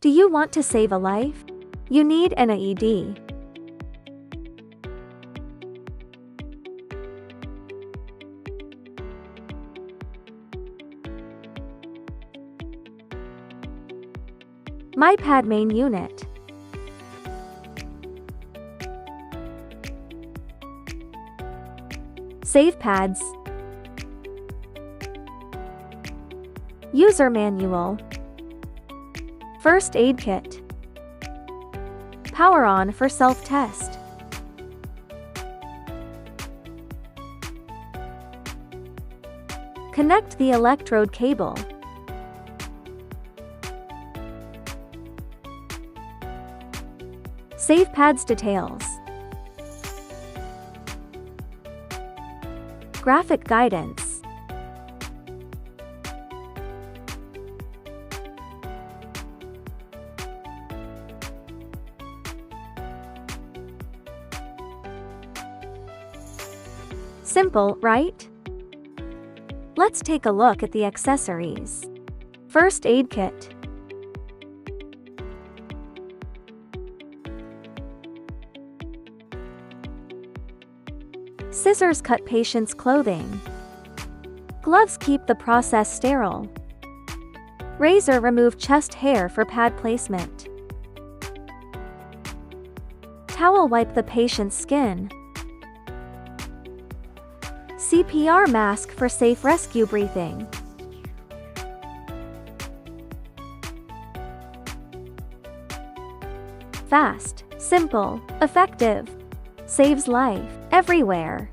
Do you want to save a life? You need an AED. myPAD main unit. Save pads. User manual. First aid kit. Power on for self-test. Connect the electrode cable. Save pads details. Graphic guidance. Simple, right? Let's take a look at the accessories. First aid kit. Scissors cut patient's clothing. Gloves keep the process sterile. Razor remove chest hair for pad placement. Towel wipe the patient's skin. CPR mask for safe rescue breathing. Fast, simple, effective. Saves life everywhere.